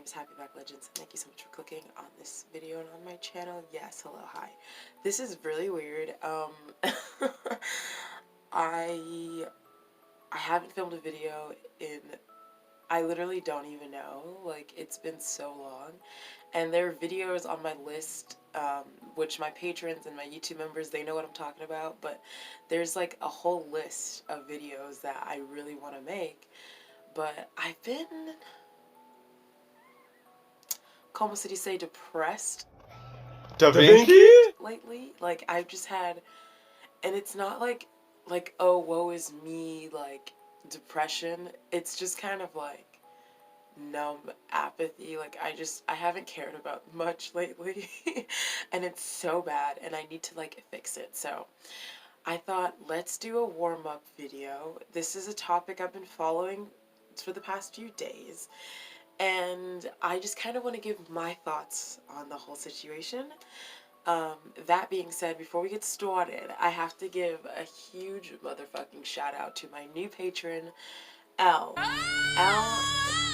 is Happy Back Legends, and thank you so much for clicking on this video and on my channel. Yes, hello, hi. This is really weird. I haven't filmed a video in, I literally don't even know, like, it's been so long, and there are videos on my list, which my patrons and my YouTube members, they know what I'm talking about, but there's like a whole list of videos that I really want to make, but I've been, como se dice, depressed lately. Like, I've just had, and it's not like, oh, woe is me, like, depression. It's just kind of like numb apathy. Like, I haven't cared about much lately, and it's so bad, and I need to, like, fix it. So I thought, let's do a warm-up video. This is a topic I've been following for the past few days, and I just kind of want to give my thoughts on the whole situation. That being said, before we get started, I have to give a huge motherfucking shout out to my new patron, ELLE. ELLE,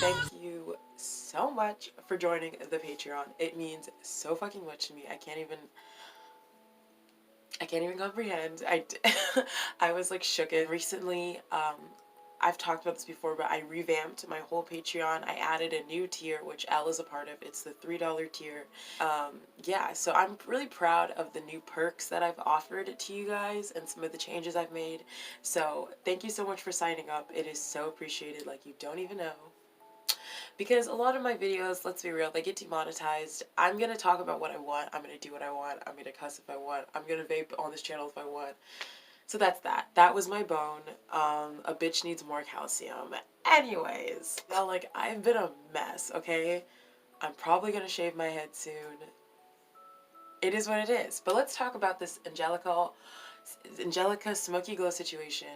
thank you so much for joining the Patreon. It means so fucking much to me. I can't even comprehend. I was like shooken. Recently, I've talked about this before, but I revamped my whole Patreon. I added a new tier, which Elle is a part of. It's the $3 tier. Yeah, so I'm really proud of the new perks that I've offered to you guys and some of the changes I've made. So thank you so much for signing up. It is so appreciated, like you don't even know. Because a lot of my videos, let's be real, they get demonetized. I'm going to talk about what I want. I'm going to do what I want. I'm going to cuss if I want. I'm going to vape on this channel if I want. So that's that. That was my bone. A bitch needs more calcium. Anyways, now, like, I've been a mess, okay? I'm probably gonna shave my head soon. It is what it is. But let's talk about this Angelika Smokey Glow situation.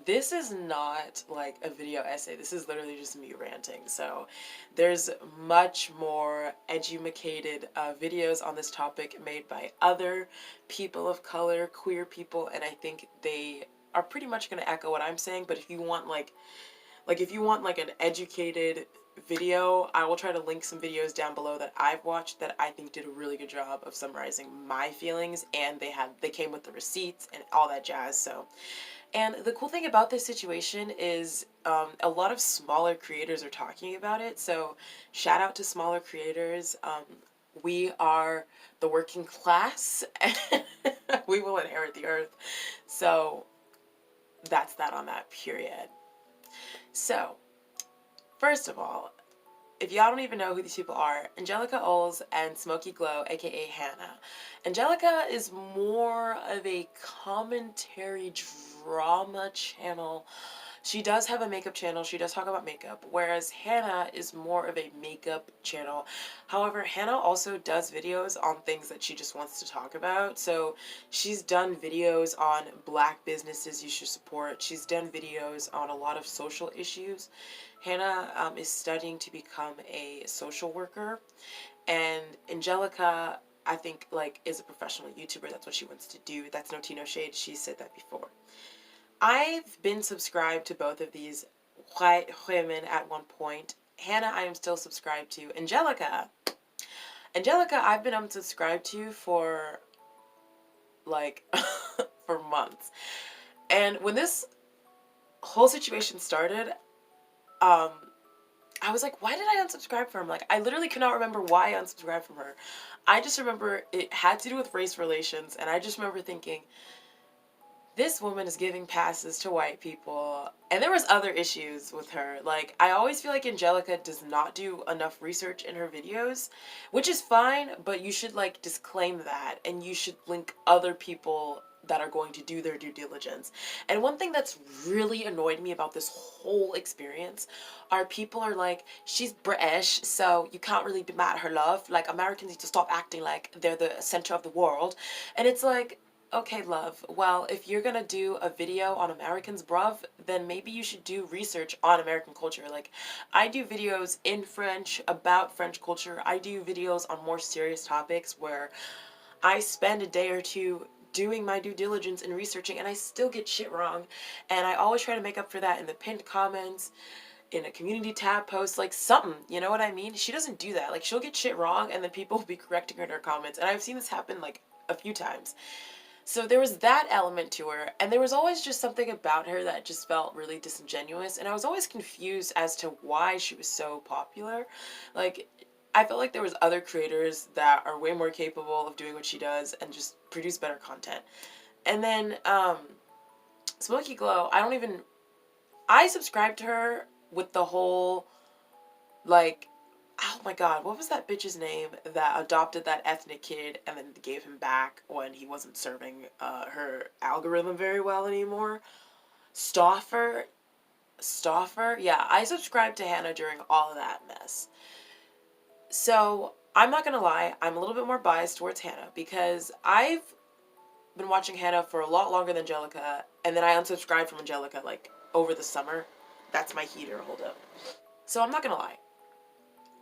This is not like a video essay. This is literally just me ranting. So there's much more educated videos on this topic made by other people of color, queer people, and I think they are pretty much going to echo what I'm saying. But if you want like if you want like an educated video, I will try to link some videos down below that I've watched that I think did a really good job of summarizing my feelings, and they came with the receipts and all that jazz. So, and the cool thing about this situation is a lot of smaller creators are talking about it. So shout out to smaller creators. We are the working class and we will inherit the earth. So that's that on that, period. So first of all, if y'all don't even know who these people are, Angelika Oles and Smokey Glow, aka Hannah. Angelika is more of a commentary drama channel. She does have a makeup channel. She does talk about makeup, whereas Hannah is more of a makeup channel. However, Hannah also does videos on things that she just wants to talk about. So she's done videos on Black businesses you should support. She's done videos on a lot of social issues. Hannah is studying to become a social worker, and Angelika, I think, like, is a professional YouTuber. That's what she wants to do. That's no tea, no shade. She said that before. I've been subscribed to both of these white women at one point. Hannah, I am still subscribed to. Angelika, I've been unsubscribed to for, like, for months. And when this whole situation started, I was like, why did I unsubscribe from her? Like, I literally cannot remember why I unsubscribed from her. I just remember it had to do with race relations, and I just remember thinking, this woman is giving passes to white people. And there was other issues with her. Like, I always feel like Angelika does not do enough research in her videos, which is fine, but you should, like, disclaim that, and you should link other people that are going to do their due diligence. And one thing that's really annoyed me about this whole experience are people are like, she's British, so you can't really be mad at her, love. Like, Americans need to stop acting like they're the center of the world. And it's like, okay, love, well, if you're gonna do a video on Americans, bruv, then maybe you should do research on American culture. Like, I do videos in French about French culture. I do videos on more serious topics where I spend a day or two doing my due diligence and researching, and I still get shit wrong. And I always try to make up for that in the pinned comments. in a community tab post, like something, you know what I mean? She doesn't do that. Like she'll get shit wrong and then people will be correcting her in her comments. And I've seen this happen like a few times. So there was that element to her, and there was always just something about her that just felt really disingenuous, and I was always confused as to why she was so popular. Like, I felt like there was other creators that are way more capable of doing what she does and just produce better content. And then, Smokey Glow, I subscribed to her with the whole, like, oh my god, what was that bitch's name that adopted that ethnic kid and then gave him back when he wasn't serving her algorithm very well anymore? Topher? Yeah, I subscribed to Hannah during all of that mess. So, I'm not gonna lie, I'm a little bit more biased towards Hannah because I've been watching Hannah for a lot longer than Angelika, and then I unsubscribed from Angelika, like, over the summer. That's my heater, hold up. So, I'm not gonna lie.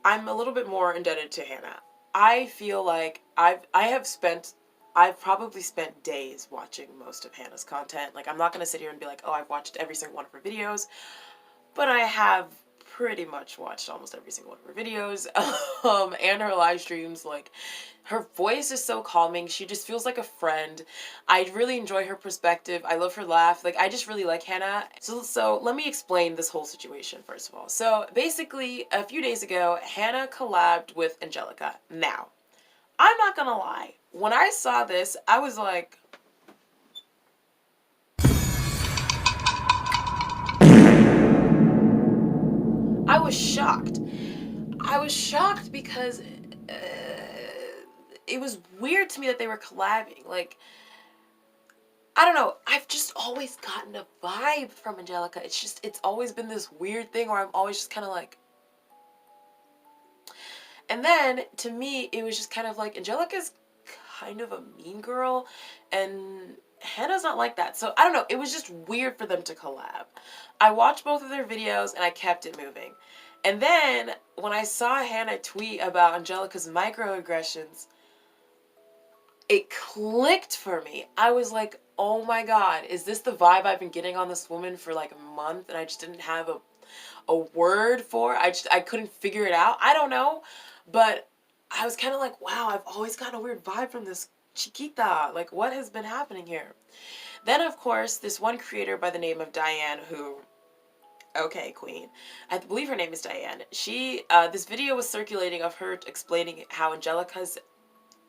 I'm a little bit more indebted to Hannah. I feel like I've probably spent days watching most of Hannah's content. Like, I'm not going to sit here and be like, oh, I've watched every single one of her videos, but I have pretty much watched almost every single one of her videos, and her live streams. Like, her voice is so calming. She just feels like a friend. I really enjoy her perspective. I love her laugh. Like, I just really like Hannah. So let me explain this whole situation first of all. So basically, a few days ago, Hannah collabed with Angelika. Now, I'm not gonna lie. When I saw this, I was like, I was shocked. I was shocked because it was weird to me that they were collabing. Like, I don't know. I've just always gotten a vibe from Angelika. It's always been this weird thing where I'm always just kind of like. And then, to me, it was just kind of like, Angelika's kind of a mean girl, and Hannah's not like that. So, I don't know. It was just weird for them to collab. I watched both of their videos, and I kept it moving. And then, when I saw Hannah tweet about Angelika's microaggressions, it clicked for me. I was like, oh my god, is this the vibe I've been getting on this woman for like a month, and I just didn't have a word for it? I couldn't figure it out. I don't know. But I was kind of like, wow, I've always gotten a weird vibe from this Chiquita. Like, what has been happening here? Then, of course, this one creator by the name of Diane, who, okay, queen, I believe her name is Diane. She, this video was circulating of her explaining how Angelika's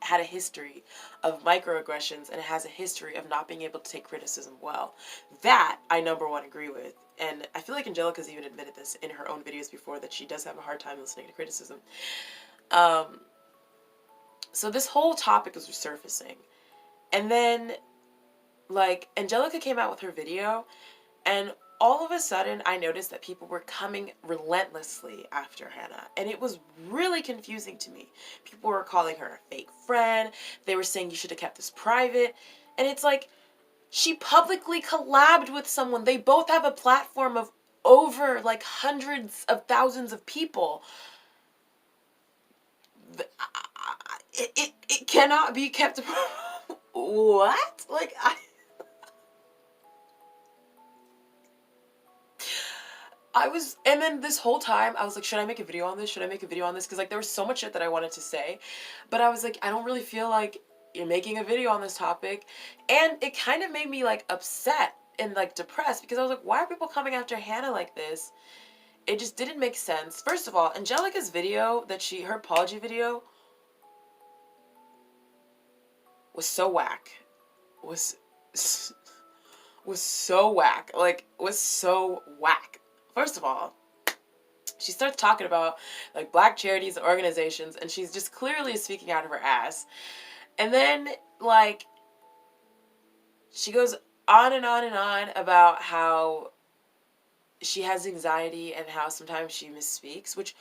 had a history of microaggressions and has a history of not being able to take criticism well. That, I number one agree with. And I feel like Angelika's even admitted this in her own videos before, that she does have a hard time listening to criticism. So this whole topic was resurfacing. And then, like, Angelika came out with her video, and all of a sudden I noticed that people were coming relentlessly after Hannah. And it was really confusing to me. People were calling her a fake friend. They were saying you should have kept this private. And it's like, she publicly collabed with someone. They both have a platform of over, like, hundreds of thousands of people. It cannot be kept. What? Like, I was, and then this whole time, I was like, should I make a video on this? Should I make a video on this? Because, like, there was so much shit that I wanted to say. But I was like, I don't really feel like you're making a video on this topic. And it kind of made me, like, upset and, like, depressed. Because I was like, why are people coming after Hannah like this? It just didn't make sense. First of all, Angelika's video, her apology video, was so whack. Was so whack. Like, was so whack. First of all, she starts talking about, like, black charities and organizations, and she's just clearly speaking out of her ass. And then, like, she goes on and on and on about how she has anxiety and how sometimes she misspeaks, which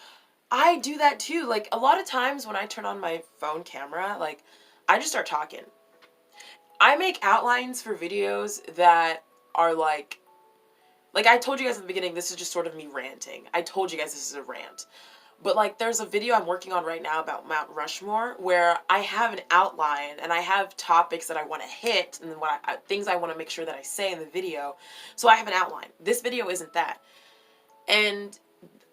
I do that too. Like, a lot of times when I turn on my phone camera, like, I just start talking. I make outlines for videos that are like I told you guys at the beginning, this is just sort of me ranting. I told you guys this is a rant. But, like, there's a video I'm working on right now about Mount Rushmore where I have an outline and I have topics that I want to hit and things I want to make sure that I say in the video. So I have an outline. This video isn't that. And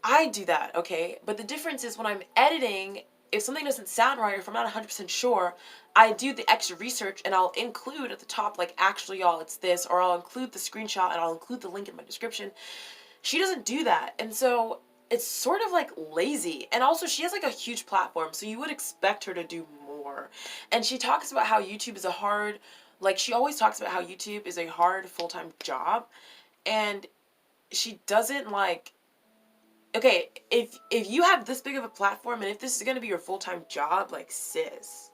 I do that, okay? But the difference is when I'm editing, if something doesn't sound right or if I'm not 100% sure, I do the extra research and I'll include at the top, like, actually, y'all, it's this, or I'll include the screenshot and I'll include the link in my description. She doesn't do that. And so it's sort of like lazy. And also she has like a huge platform, so you would expect her to do more. And she talks about how YouTube is a hard, like she always talks about how YouTube is a hard full-time job. And she doesn't like, okay, if you have this big of a platform and if this is going to be your full-time job, like sis,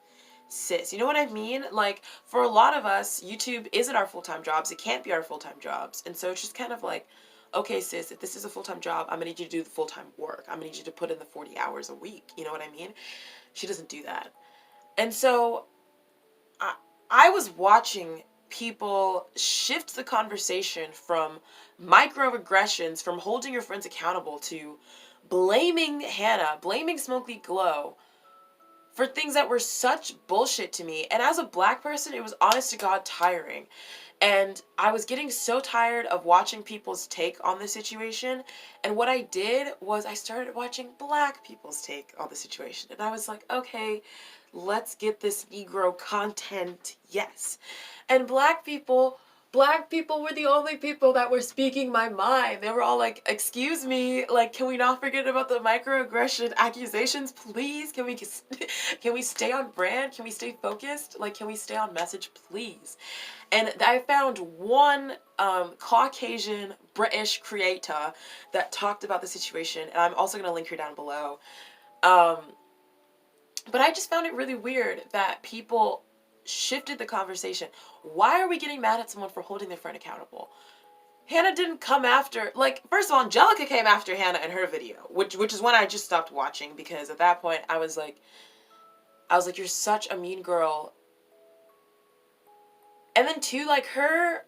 you know what I mean? Like for a lot of us, YouTube isn't our full-time jobs. It can't be our full-time jobs. And so it's just kind of like, okay, sis, if this is a full-time job, I'm gonna need you to do the full-time work. I'm gonna need you to put in the 40 hours a week. You know what I mean? She doesn't do that. And so I was watching people shift the conversation from microaggressions, from holding your friends accountable, to blaming Hannah, blaming Smokey Glow for things that were such bullshit to me. And as a black person, it was honest to God tiring. And I was getting so tired of watching people's take on the situation. And what I did was I started watching black people's take on the situation. And I was like, okay, let's get this Negro content. Yes. And black people were the only people that were speaking my mind. They were all like, excuse me, like, can we not forget about the microaggression accusations, please? Can we stay on brand? Can we stay focused? Like, can we stay on message, please? And I found one Caucasian British creator that talked about the situation, and I'm also going to link her down below. But I just found it really weird that people shifted the conversation. Why are we getting mad at someone for holding their friend accountable? Hannah didn't come after, like, first of all, Angelika came after Hannah in her video, which is when I just stopped watching, because at that point I was like, you're such a mean girl. And then too, like, her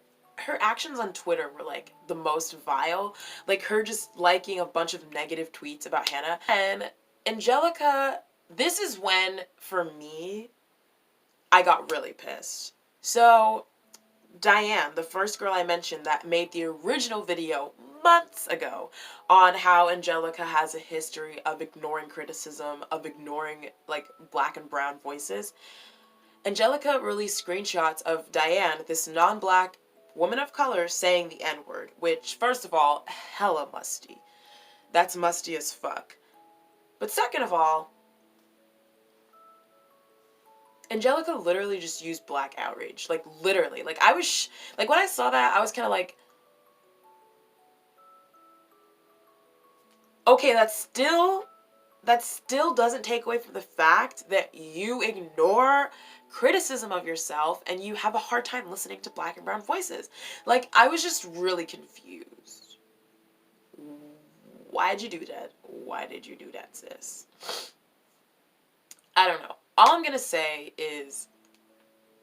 actions on Twitter were like the most vile. Like her just liking a bunch of negative tweets about Hannah. And Angelika, this is when, for me, I got really pissed. So Diane, the first girl I mentioned that made the original video months ago on how Angelika has a history of ignoring criticism, of ignoring like black and brown voices. Angelika released screenshots of Diane, this non-black woman of color, saying the N-word, which, first of all, hella musty. That's musty as fuck. But second of all, Angelika literally just used black outrage. Like, literally. Like, I was, like, when I saw that, I was kind of like, okay, that still doesn't take away from the fact that you ignore criticism of yourself and you have a hard time listening to black and brown voices. Like, I was just really confused. Why'd you do that? Why did you do that, sis? I don't know. All I'm gonna say is,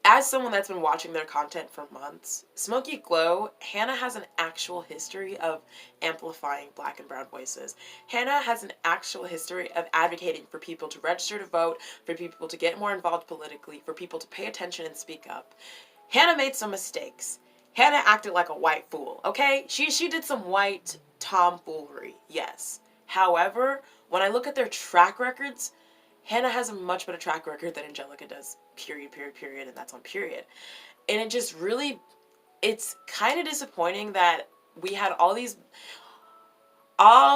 as someone that's been watching their content for months, Smokey Glow, Hannah has an actual history of amplifying black and brown voices. Hannah has an actual history of advocating for people to register to vote, for people to get more involved politically, for people to pay attention and speak up. Hannah made some mistakes. Hannah acted like a white fool, okay? She did some white tomfoolery, yes. However, when I look at their track records, Hannah has a much better track record than Angelika does, period, and that's on period. And it just really, it's kind of disappointing that we had all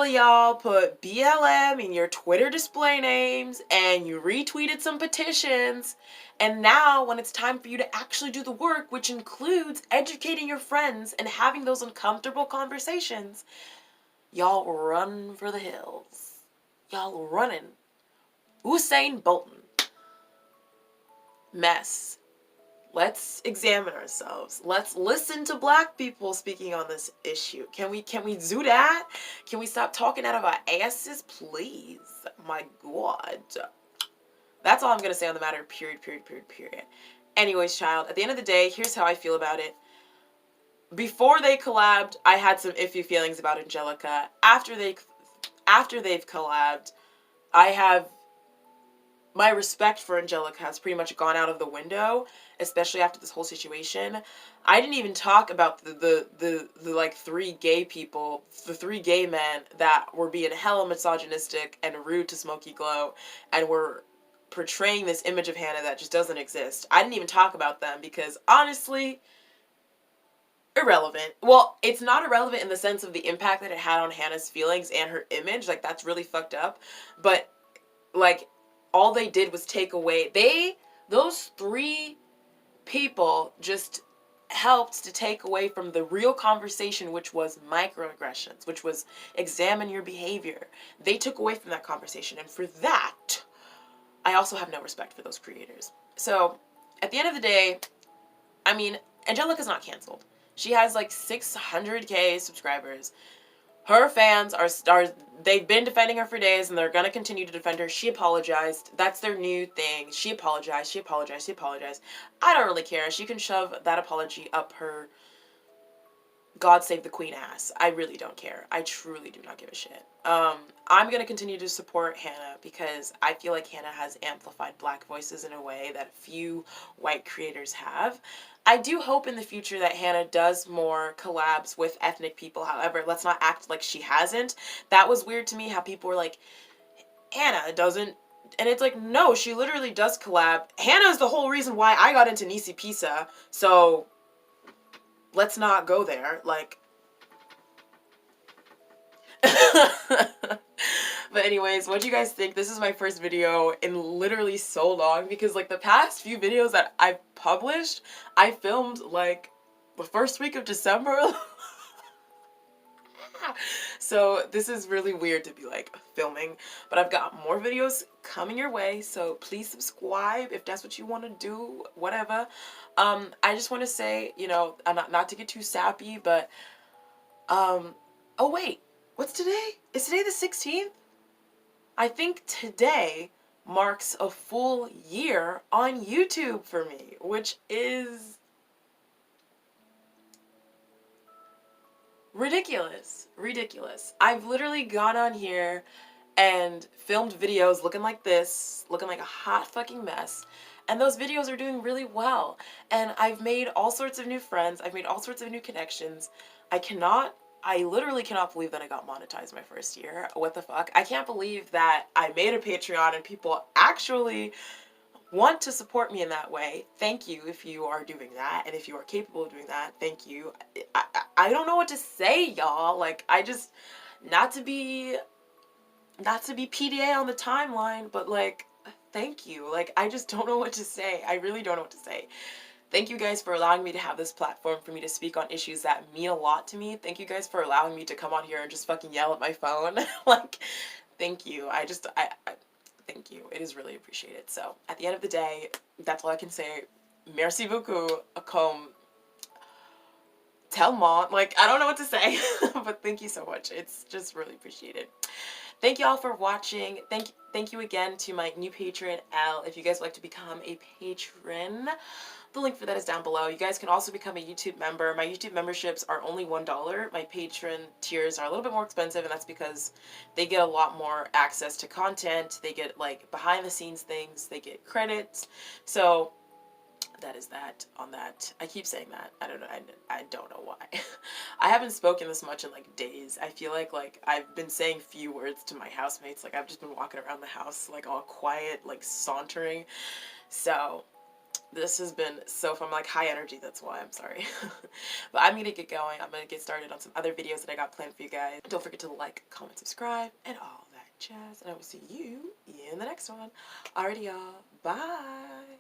y'all put BLM in your Twitter display names and you retweeted some petitions. And now when it's time for you to actually do the work, which includes educating your friends and having those uncomfortable conversations, y'all run for the hills. Y'all running. Usain Bolton. Mess. Let's examine ourselves. Let's listen to black people speaking on this issue. Can we do that? Can we stop talking out of our asses, please? My God. That's all I'm going to say on the matter, period. Anyways, child, at the end of the day, here's how I feel about it. Before they collabed, I had some iffy feelings about Angelika. After they've collabed, I have my respect for Angelika has pretty much gone out of the window, especially after this whole situation. I didn't even talk about the like 3 gay people, the 3 gay men that were being hella misogynistic and rude to Smokey Glow and were portraying this image of Hannah that just doesn't exist. I didn't even talk about them because honestly, irrelevant. Well, it's not irrelevant in the sense of the impact that it had on Hannah's feelings and her image. Like, that's really fucked up. But, like, all they did was take away, those 3 people just helped to take away from the real conversation, which was microaggressions, which was examine your behavior. They took away from that conversation. And for that, I also have no respect for those creators. So, at the end of the day, I mean, Angelika's not canceled. She has like 600K subscribers. Her fans are they've been defending her for days and they're going to continue to defend her. She apologized. That's their new thing. She apologized. She apologized. She apologized. I don't really care. She can shove that apology up her God save the queen ass. I really don't care. I truly do not give a shit. I'm going to continue to support Hannah because I feel like Hannah has amplified Black voices in a way that few white creators have. I do hope in the future that Hannah does more collabs with ethnic people. However, let's not act like she hasn't. That was weird to me how people were like, Hannah doesn't. And it's like, no, she literally does collab. Hannah is the whole reason why I got into Nisi Pisa. So let's not go there. Like, but anyways, what do you guys think? This is my first video in literally so long because like the past few videos that I've published, I filmed like the first week of December. So this is really weird to be like filming, but I've got more videos coming your way, so please subscribe if that's what you want to do, whatever. I just want to say, you know, not to get too sappy, but oh wait, what's today? Is today the 16th? I think today marks a full year on YouTube for me, which is ridiculous. Ridiculous. I've literally gone on here and filmed videos looking like this, looking like a hot fucking mess. And those videos are doing really well. And I've made all sorts of new friends. I've made all sorts of new connections. I literally cannot believe that I got monetized my first year. What the fuck? I can't believe that I made a Patreon and people actually want to support me in that way. Thank you if you are doing that, and if you are capable of doing that, thank you. I don't know what to say, y'all. Like, I just, not to be PDA on the timeline, but like, thank you. Like, I just don't know what to say. I really don't know what to say. Thank you guys for allowing me to have this platform for me to speak on issues that mean a lot to me. Thank you guys for allowing me to come on here and just fucking yell at my phone. Like, thank you. I thank you. It is really appreciated. So, at the end of the day, that's all I can say. Merci beaucoup, comme tellement. Like, I don't know what to say, but thank you so much. It's just really appreciated. Thank you all for watching. Thank you again to my new patron, Elle. If you guys would like to become a patron, the link for that is down below. You guys can also become a YouTube member. My YouTube memberships are only $1. My patron tiers are a little bit more expensive, and that's because they get a lot more access to content. They get like behind the scenes things. They get credits. So that is that on that. I keep saying that. I don't know. I don't know why. I haven't spoken this much in like days. I feel like I've been saying few words to my housemates. Like, I've just been walking around the house like all quiet, like sauntering. So this has been so fun. I'm like high energy, that's why. I'm sorry. But I'm gonna get going. I'm gonna get started on some other videos that I got planned for you guys. Don't forget to like, comment, subscribe, and all that jazz. And I will see you in the next one. Alrighty, y'all. Bye.